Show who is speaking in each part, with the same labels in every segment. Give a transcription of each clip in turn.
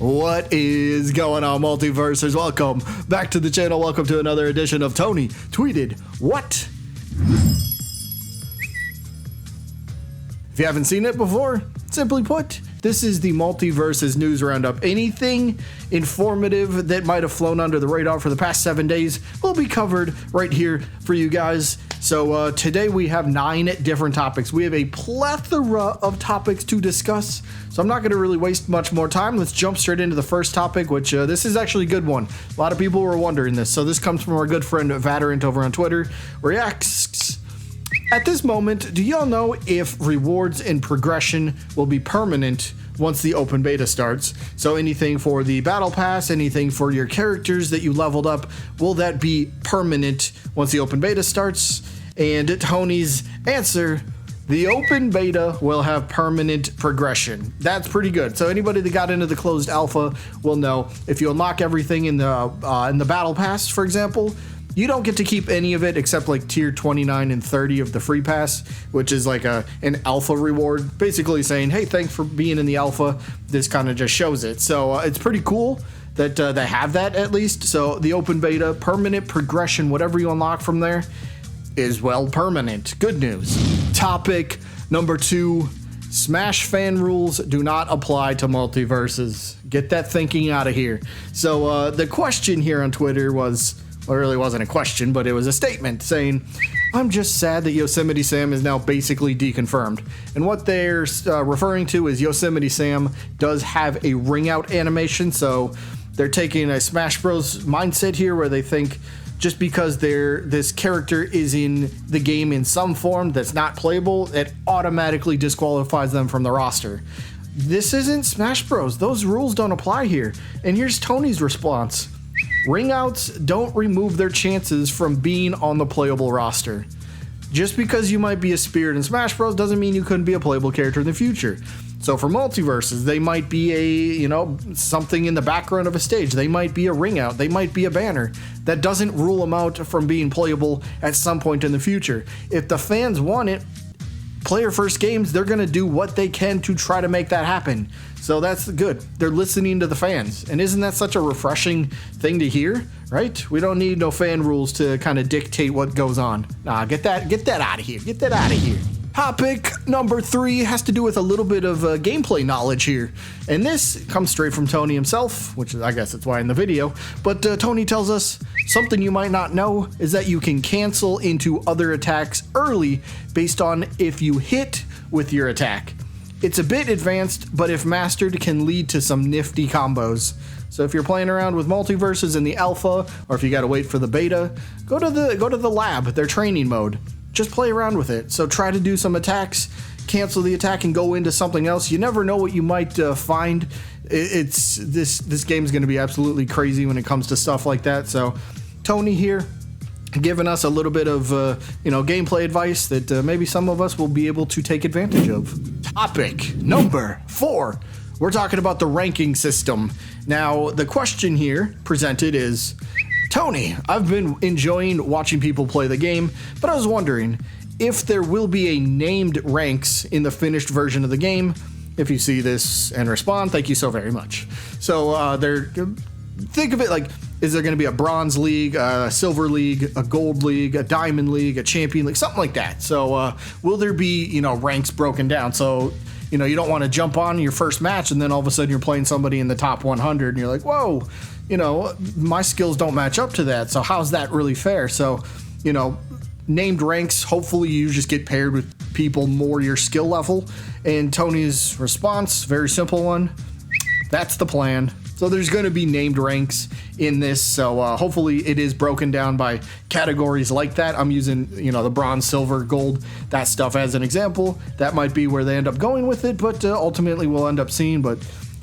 Speaker 1: What is going on, Multiversers? Welcome back to the channel. Welcome to another edition of Tony Tweeted What? If you haven't seen it before, simply put, this is the Multiversus news roundup. Anything informative that might have flown under the radar for the past 7 days will be covered right here for you guys. So today we have 9 different topics. We have a plethora of topics to discuss, so I'm not going to really waste much more time. Let's jump straight into the first topic, which this is actually a good one. A lot of people were wondering this. So this comes from our good friend Vaderant over on Twitter, where he asks, at this moment, do y'all know if rewards and progression will be permanent once the open beta starts? So anything for the battle pass, anything for your characters that you leveled up, will that be permanent once the open beta starts? And Tony's answer, the open beta will have permanent progression. That's pretty good. So anybody that got into the closed alpha will know if you unlock everything in the battle pass, for example, you don't get to keep any of it except like tier 29 and 30 of the free pass, which is like an alpha reward, basically saying, hey, thanks for being in the alpha. This kind of just shows it. So it's pretty cool that they have that at least. So the open beta, permanent progression, whatever you unlock from there is well permanent. Good news. Topic number 2, Smash fan rules do not apply to Multiverses. Get that thinking out of here. So the question here on Twitter was, well, it really wasn't a question, but it was a statement saying, I'm just sad that Yosemite Sam is now basically deconfirmed. And what they're referring to is Yosemite Sam does have a ring out animation, so they're taking a Smash Bros mindset here where they think just because this character is in the game in some form that's not playable, it automatically disqualifies them from the roster. This isn't Smash Bros. Those rules don't apply here. And here's Tony's response. Ring outs don't remove their chances from being on the playable roster. Just because you might be a Spirit in Smash Bros. Doesn't mean you couldn't be a playable character in the future. So for Multiverses, they might be something in the background of a stage. They might be a ring out. They might be a banner. That doesn't rule them out from being playable at some point in the future. If the fans want it, player first games, they're going to do what they can to try to make that happen. So that's good. They're listening to the fans. And isn't that such a refreshing thing to hear, right? We don't need no fan rules to kind of dictate what goes on. Nah, get that out of here. Get that out of here. Topic number 3 has to do with a little bit of gameplay knowledge here. And this comes straight from Tony himself, which is, I guess that's why in the video. But Tony tells us something you might not know is that you can cancel into other attacks early based on if you hit with your attack. It's a bit advanced, but if mastered, can lead to some nifty combos. So if you're playing around with Multiverses in the alpha, or if you gotta wait for the beta, go to the lab, their training mode. Just play around with it. So try to do some attacks, cancel the attack, and go into something else. You never know what you might find. This game's gonna be absolutely crazy when it comes to stuff like that. So Tony here, giving us a little bit of gameplay advice that maybe some of us will be able to take advantage of. Topic number 4. We're talking about the ranking system. Now, the question here presented is, Tony, I've been enjoying watching people play the game, but I was wondering if there will be a named ranks in the finished version of the game. If you see this and respond, thank you so very much. So think of it like, is there going to be a bronze league, a silver league, a gold league, a diamond league, a champion league, something like that? So will there be, ranks broken down? So, you don't want to jump on your first match and then all of a sudden you're playing somebody in the top 100 and you're like, whoa, my skills don't match up to that. So how's that really fair? So, named ranks, hopefully you just get paired with people more your skill level. And Tony's response, very simple one, that's the plan. So there's going to be named ranks in this, so hopefully it is broken down by categories like that. I'm using, the bronze, silver, gold, that stuff as an example. That might be where they end up going with it, but ultimately we'll end up seeing. But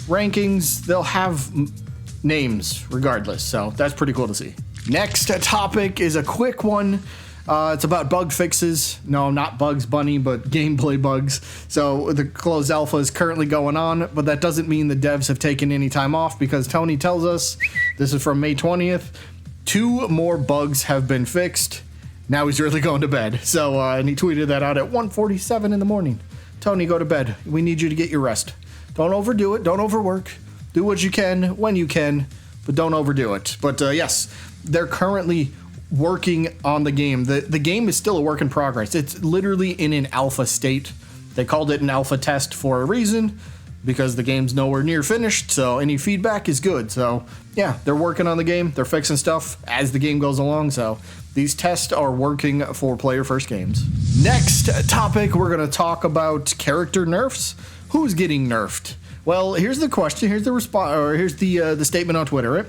Speaker 1: rankings, they'll have names regardless, so that's pretty cool to see. Next topic is a quick one. It's about bug fixes. No, not Bugs Bunny, but gameplay bugs. So the closed alpha is currently going on, but that doesn't mean the devs have taken any time off because Tony tells us, this is from May 20th, 2 more bugs have been fixed. Now he's really going to bed. So, and he tweeted that out at 1:47 in the morning. Tony, go to bed. We need you to get your rest. Don't overdo it. Don't overwork. do what you can when you can, but don't overdo it. But yes, they're currently working on the game. The game is still a work in progress. It's literally in an alpha state. They called it an alpha test for a reason, because the game's nowhere near finished, so any feedback is good. So yeah, they're working on the game. They're fixing stuff as the game goes along. So these tests are working for player first games. Next topic, we're going to talk about character nerfs. Who's getting nerfed? Well, here's the question. Here's the response, or here's the statement on Twitter, right?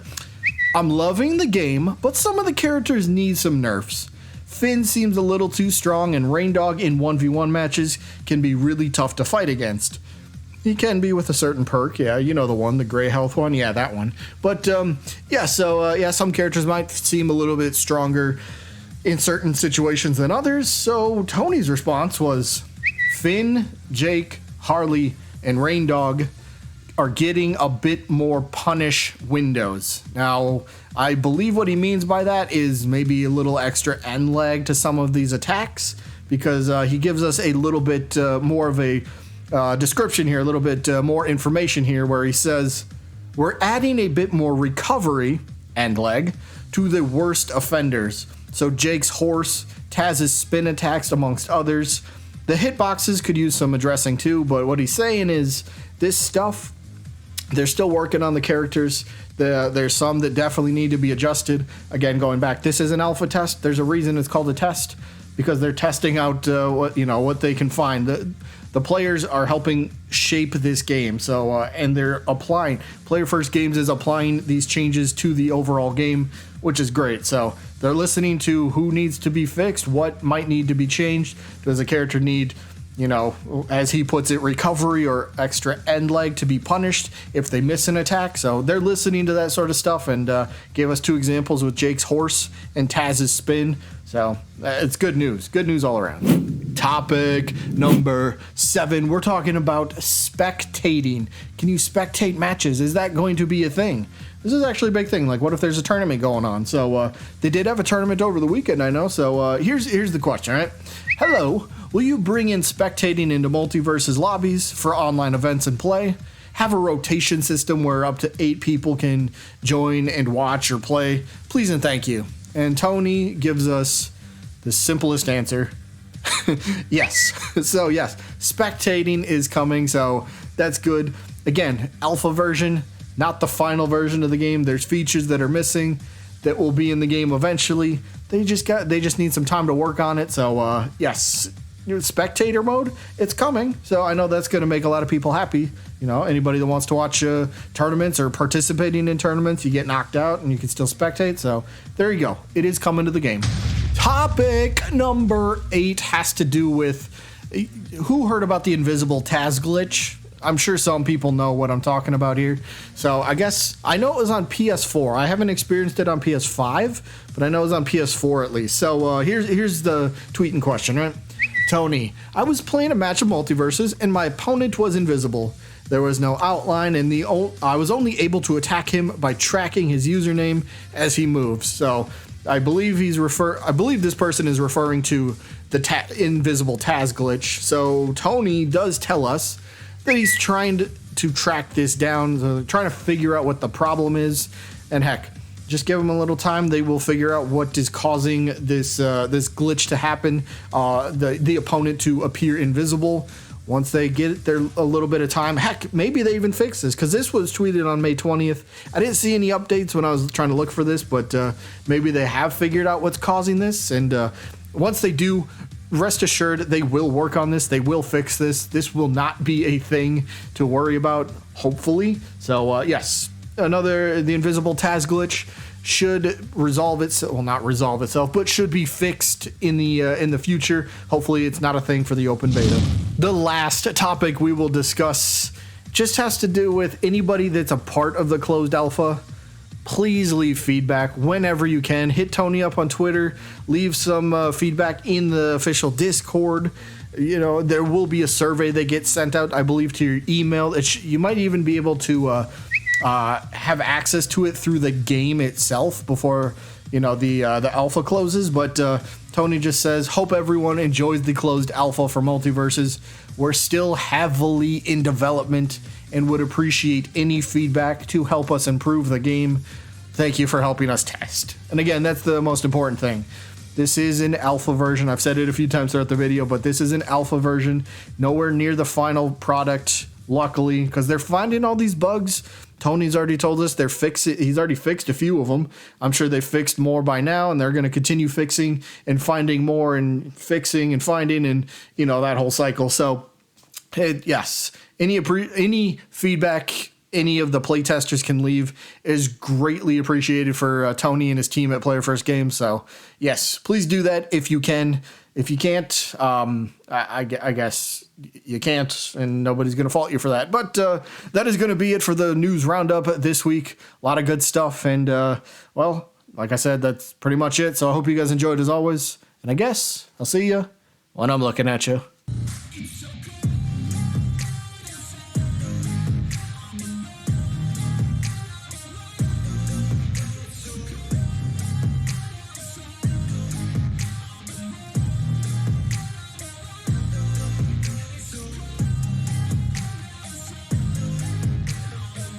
Speaker 1: I'm loving the game, but some of the characters need some nerfs. Finn seems a little too strong, and Raindog in 1v1 matches can be really tough to fight against. He can be with a certain perk, yeah, you know the one, the gray health one, yeah, that one. But yeah, so yeah, some characters might seem a little bit stronger in certain situations than others. So Tony's response was, Finn, Jake, Harley, and Raindog are getting a bit more punish windows. Now, I believe what he means by that is maybe a little extra end lag to some of these attacks, because he gives us a little bit more of a description here, a little bit more information here, where he says, we're adding a bit more recovery, end lag, to the worst offenders. So Jake's horse, Taz's spin attacks, amongst others. The hitboxes could use some addressing too, but what he's saying is this stuff, they're still working on the characters. There's some that definitely need to be adjusted. Again, going back, this is an alpha test. There's a reason it's called a test, because they're testing out what they can find. The players are helping shape this game, so and they're applying. Player First Games is applying these changes to the overall game, which is great. So they're listening to who needs to be fixed, what might need to be changed. Does a character need, as he puts it, recovery or extra end leg to be punished if they miss an attack? So they're listening to that sort of stuff, and gave us two examples with Jake's horse and Taz's spin. So it's good news. Good news all around. Topic number 7. We're talking about spectating. Can you spectate matches? Is that going to be a thing? This is actually a big thing. Like, what if there's a tournament going on? So they did have a tournament over the weekend, I know. So here's the question, right? Hello, will you bring in spectating into Multiversus lobbies for online events and play? Have a rotation system where up to 8 people can join and watch or play? Please and thank you. And Tony gives us the simplest answer. Yes. So yes, spectating is coming, so that's good. Again, alpha version, not the final version of the game. There's features that are missing that will be in the game eventually. They just need some time to work on it. So yes, spectator mode, it's coming. So I know that's going to make a lot of people happy. Anybody that wants to watch tournaments or participating in tournaments, you get knocked out and you can still spectate. So there you go. It is coming to the game. Topic number 8 has to do with, who heard about the invisible Taz glitch? I'm sure some people know what I'm talking about here. So I guess, I know it was on PS4. I haven't experienced it on PS5, but I know it was on PS4 at least. So here's the tweet in question, right? Tony, I was playing a match of Multiverses and my opponent was invisible. There was no outline, and I was only able to attack him by tracking his username as he moves. So I believe this person is referring to the invisible Taz glitch. So Tony does tell us that he's trying to track this down, trying to figure out what the problem is. And heck, just give them a little time. They will figure out what is causing this glitch to happen, the opponent to appear invisible. Once they get there a little bit of time, heck, maybe they even fix this, because this was tweeted on May 20th. I didn't see any updates when I was trying to look for this, but maybe they have figured out what's causing this. And once they do, rest assured, they will work on this. They will fix this. This will not be a thing to worry about, hopefully. So yes, the invisible Taz glitch should resolve itself. Well, not resolve itself, but should be fixed in the future. Hopefully it's not a thing for the open beta. The last topic we will discuss just has to do with anybody that's a part of the closed alpha. Please leave feedback whenever you can. Hit Tony up on Twitter. Leave some feedback in the official Discord. There will be a survey that gets sent out, I believe, to your email. You might even be able to have access to it through the game itself before the alpha closes. But Tony just says, hope everyone enjoys the closed alpha for Multiverses. We're still heavily in development and would appreciate any feedback to help us improve the game. Thank you for helping us test. And again, that's the most important thing. This is an alpha version. I've said it a few times throughout the video, but this is an alpha version. Nowhere near the final product, luckily, because they're finding all these bugs. Tony's already told us he's already fixed a few of them. I'm sure they fixed more by now, and they're going to continue fixing and finding more and fixing and finding and, you know, that whole cycle. So, yes, any feedback any of the playtesters can leave is greatly appreciated for Tony and his team at Player First Games. So, yes, please do that if you can. If you can't, I guess you can't, and nobody's going to fault you for that. But that is going to be it for the news roundup this week. A lot of good stuff. And, well, like I said, that's pretty much it. So I hope you guys enjoyed as always. And I guess I'll see you when I'm looking at you.